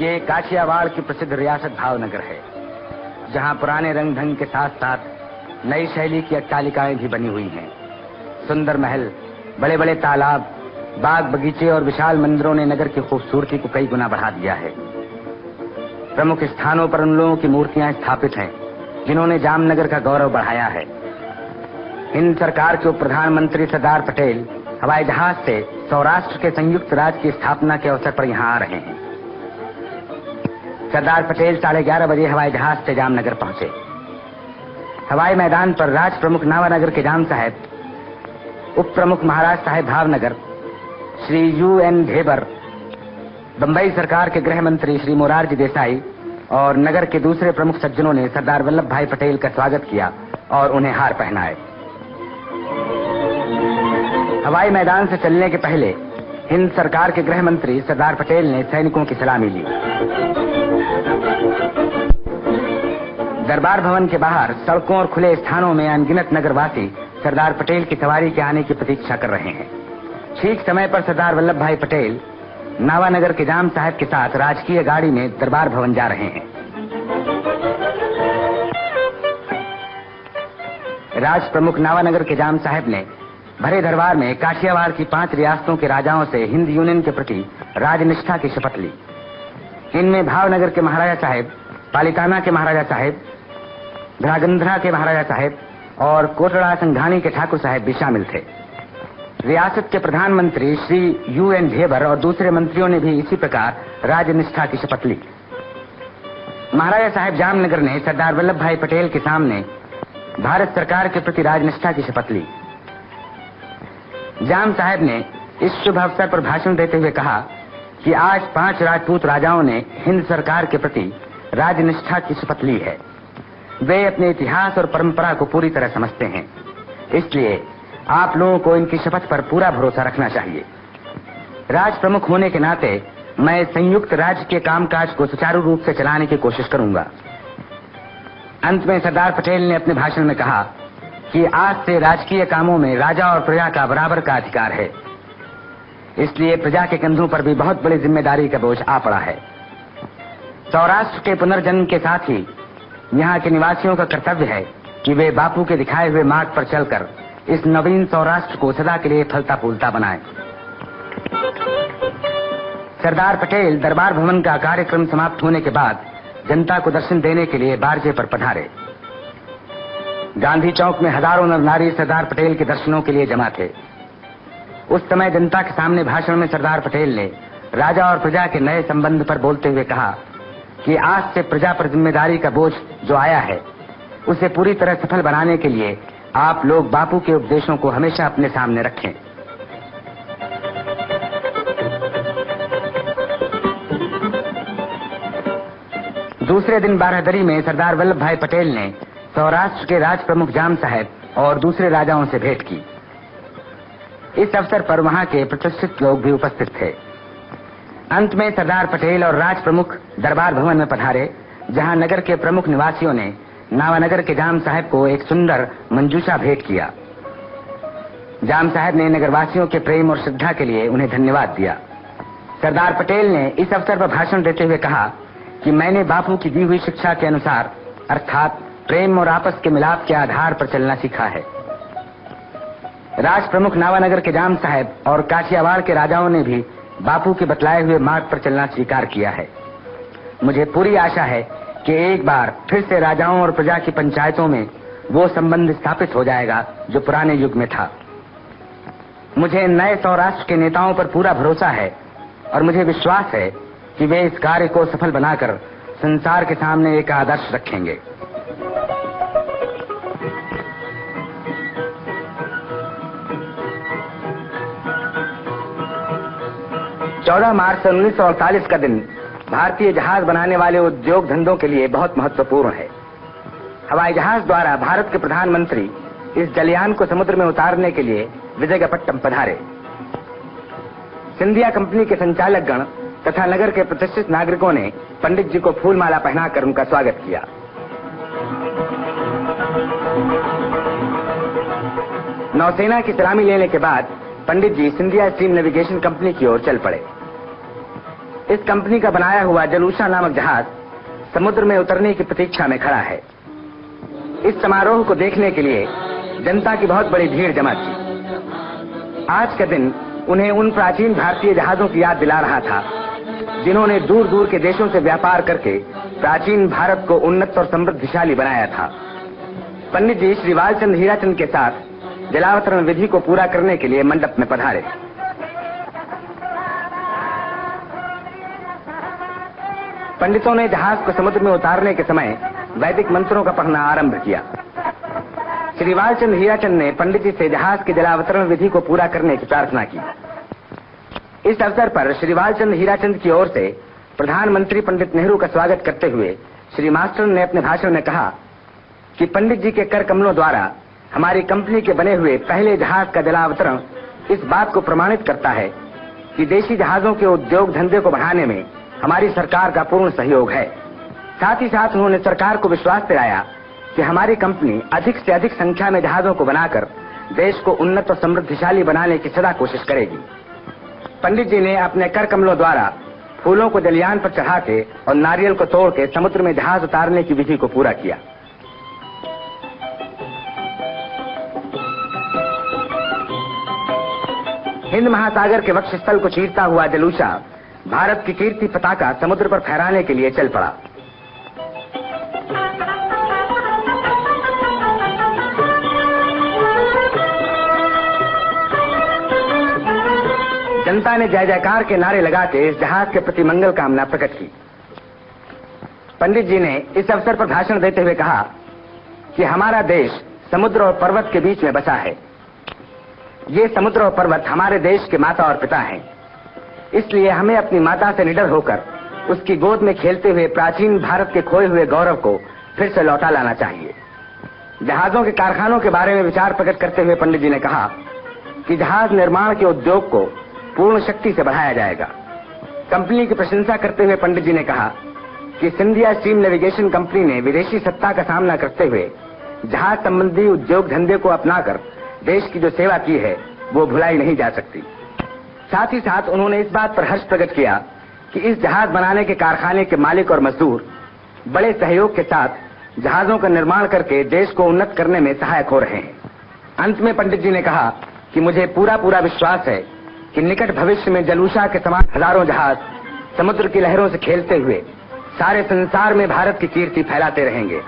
ये काठियावाड़ की प्रसिद्ध रियासत भावनगर है, जहाँ पुराने रंग ढंग के साथ साथ नई शैली की अट्टालिकाएं भी बनी हुई हैं। सुंदर महल, बड़े बड़े तालाब, बाग बगीचे और विशाल मंदिरों ने नगर की खूबसूरती को कई गुना बढ़ा दिया है। प्रमुख स्थानों पर उन लोगों की मूर्तियां स्थापित हैं जिन्होंने जामनगर का गौरव बढ़ाया है। हिंद सरकार के उप प्रधानमंत्री सरदार पटेल हवाई जहाज से सौराष्ट्र के संयुक्त राज्य की स्थापना के अवसर पर यहाँ आ रहे हैं। सरदार पटेल 11:30 बजे हवाई जहाज से जामनगर पहुंचे। हवाई मैदान पर राज प्रमुख नावानगर के जाम साहब, उप प्रमुख महाराज साहेब भावनगर, श्री UN ढेबर, बंबई सरकार के गृह मंत्री श्री मोरारजी देसाई और नगर के दूसरे प्रमुख सज्जनों ने सरदार वल्लभ भाई पटेल का स्वागत किया और उन्हें हार पहनाए। हवाई मैदान से चलने के पहले हिंद सरकार के गृह मंत्री सरदार पटेल ने सैनिकों की सलामी ली। दरबार भवन के बाहर सड़कों और खुले स्थानों में अनगिनत नगरवासी सरदार पटेल की सवारी के आने की प्रतीक्षा कर रहे हैं। ठीक समय पर सरदार वल्लभ भाई पटेल नावानगर के जाम साहब के साथ राजकीय गाड़ी में दरबार भवन जा रहे हैं। राज प्रमुख नावानगर के जाम साहब ने भरे दरबार में काठियावाड़ की 5 रियासतों के राजाओं से हिंद यूनियन के प्रति राजनिष्ठा की शपथ ली। इनमें भावनगर के महाराजा साहेब, पालिताना के महाराजा साहेब, ध्रागंध्रा के महाराजा साहेब और कोटड़ा संघानी के ठाकुर साहेब भी शामिल थे। रियासत के प्रधानमंत्री श्री UN ढेबर और दूसरे मंत्रियों ने भी इसी प्रकार राजनिष्ठा की शपथ ली। महाराजा साहेब जामनगर ने सरदार वल्लभ भाई पटेल के सामने भारत सरकार के प्रति राजनिष्ठा की शपथ ली। जाम साहब ने इस शुभ अवसर पर भाषण देते हुए कहा कि आज 5 राजपूत राजाओं ने हिंद सरकार के प्रति राजनिष्ठा की शपथ ली है। वे अपने इतिहास और परंपरा को पूरी तरह समझते हैं, इसलिए आप लोगों को इनकी शपथ पर पूरा भरोसा रखना चाहिए। राज प्रमुख होने के नाते मैं संयुक्त राज्य के कामकाज को सुचारू रूप से चलाने की कोशिश करूंगा। अंत में सरदार पटेल ने अपने भाषण में कहा कि आज से राजकीय कामों में राजा और प्रजा का बराबर का अधिकार है, इसलिए प्रजा के कंधों पर भी बहुत बड़ी जिम्मेदारी का बोझ आ पड़ा है। सौराष्ट्र के पुनर्जन्म के साथ ही यहाँ के निवासियों का कर्तव्य है कि वे बापू के दिखाए हुए मार्ग पर चलकर इस नवीन सौराष्ट्र को सदा के लिए फलता फूलता बनाएं। सरदार पटेल दरबार भवन का कार्यक्रम समाप्त होने के बाद जनता को दर्शन देने के लिए बारजे पर पधारे। गांधी चौक में हजारों नर नारी सरदार पटेल के दर्शनों के लिए जमा थे। उस समय जनता के सामने भाषण में सरदार पटेल ने राजा और प्रजा के नए संबंध पर बोलते हुए कहा कि आज से प्रजा पर जिम्मेदारी का बोझ जो आया है, उसे पूरी तरह सफल बनाने के लिए आप लोग बापू के उपदेशों को हमेशा अपने सामने रखें। दूसरे दिन बारादरी में सरदार वल्लभ भाई पटेल ने सौराष्ट्र के राज प्रमुख जाम साहब और दूसरे राजाओं से भेंट की। इस अवसर पर वहां के प्रतिष्ठित लोग भी उपस्थित थे। अंत में सरदार पटेल और राज प्रमुख दरबार भवन में पधारे, जहां नगर के प्रमुख निवासियों ने नावानगर के जाम साहब को एक सुंदर मंजूषा भेंट किया। जाम साहब ने नगरवासियों के प्रेम और श्रद्धा के लिए उन्हें धन्यवाद दिया। सरदार पटेल ने इस अवसर पर भाषण देते हुए कहा कि मैंने बापू की दी हुई शिक्षा के अनुसार, अर्थात प्रेम और आपस के मिलाप के आधार पर चलना सीखा है। राज प्रमुख नावानगर के जाम साहब और काठियावाड़ के राजाओं ने भी बापू के बतलाए हुए मार्ग पर चलना स्वीकार किया है। मुझे पूरी आशा है कि एक बार फिर से राजाओं और प्रजा की पंचायतों में वो संबंध स्थापित हो जाएगा जो पुराने युग में था। मुझे नए सौराष्ट्र के नेताओं पर पूरा भरोसा है और मुझे विश्वास है कि वे इस कार्य को सफल बनाकर संसार के सामने एक आदर्श रखेंगे। 14 मार्च 1948 का दिन भारतीय जहाज बनाने वाले उद्योग धंधों के लिए बहुत महत्वपूर्ण है। हवाई जहाज द्वारा भारत के प्रधानमंत्री इस जलयान को समुद्र में उतारने के लिए विजयपट्टनम पधारे। सिंधिया कंपनी के संचालक गण तथा नगर के प्रतिष्ठित नागरिकों ने पंडित जी को फूलमाला पहनाकर उनका स्वागत किया। नौसेना की सलामी लेने के बाद पंडित जी सिंधिया स्टीम नेविगेशन कंपनी की ओर चल पड़े। इस कंपनी का बनाया हुआ जलूसा नामक जहाज समुद्र में उतरने की प्रतीक्षा में खड़ा है। इस समारोह को देखने के लिए जनता की बहुत बड़ी भीड़ जमा थी। आज का दिन उन्हें उन प्राचीन भारतीय जहाजों की याद दिला रहा था जिन्होंने दूर दूर के देशों से व्यापार करके प्राचीन भारत को उन्नत और समृद्धशाली बनाया था। पंडित जी श्री वालचंद हीराचंद के साथ जलावतरण विधि को पूरा करने के लिए मंडप में पधारे। पंडितों ने जहाज को समुद्र में उतारने के समय वैदिक मंत्रों का पढ़ना आरंभ किया। श्री वालचंद हीराचंद ने पंडित जी से जहाज के जलावतरण विधि को पूरा करने की प्रार्थना की। इस अवसर पर श्री वालचंद हीराचंद की ओर से प्रधानमंत्री पंडित नेहरू का स्वागत करते हुए श्री मास्टर ने अपने भाषण में कहा कि पंडित जी के कर कमलों द्वारा हमारी कंपनी के बने हुए पहले जहाज का जलावतरण इस बात को प्रमाणित करता है कि देशी जहाजों के उद्योग धंधे को बढ़ाने में हमारी सरकार का पूर्ण सहयोग है। साथ ही साथ उन्होंने सरकार को विश्वास दिलाया कि हमारी कंपनी अधिक से अधिक संख्या में जहाजों को बनाकर देश को उन्नत और समृद्धशाली बनाने की सदा कोशिश करेगी। पंडित जी ने अपने कर कमलों द्वारा फूलों को जलयान पर चढ़ा के और नारियल को तोड़ के समुद्र में जहाज उतारने की विधि को पूरा किया। हिंद महासागर के वक्षस्थल को चीरता हुआ जलूसा भारत की कीर्ति पताका समुद्र पर फहराने के लिए चल पड़ा। जनता ने जय जयकार के नारे लगा के इस जहाज के प्रति मंगल कामना प्रकट की। पंडित जी ने इस अवसर पर भाषण देते हुए कहा कि हमारा देश समुद्र और पर्वत के बीच में बसा है। ये समुद्र और पर्वत हमारे देश के माता और पिता हैं। इसलिए हमें अपनी माता से निडर होकर उसकी गोद में खेलते हुए प्राचीन भारत के खोए हुए गौरव को फिर से लौटा लाना चाहिए। जहाजों के कारखानों के बारे में विचार प्रकट करते हुए पंडित जी ने कहा कि जहाज निर्माण के उद्योग को पूर्ण शक्ति से बढ़ाया जाएगा। कंपनी की प्रशंसा करते हुए पंडित जी ने कहा कि सिंधिया स्टीम नेविगेशन कंपनी ने विदेशी सत्ता का सामना करते हुए जहाज संबंधी उद्योग धंधे को अपनाकर देश की जो सेवा की है वो भुलाई नहीं जा सकती। साथ ही साथ उन्होंने इस बात पर हर्ष प्रकट किया कि इस जहाज बनाने के कारखाने के मालिक और मजदूर बड़े सहयोग के साथ जहाजों का निर्माण करके देश को उन्नत करने में सहायक हो रहे हैं। अंत में पंडित जी ने कहा कि मुझे पूरा विश्वास है कि निकट भविष्य में जलूसा के समान हजारों जहाज समुद्र की लहरों से खेलते हुए सारे संसार में भारत की कीर्ति फैलाते रहेंगे।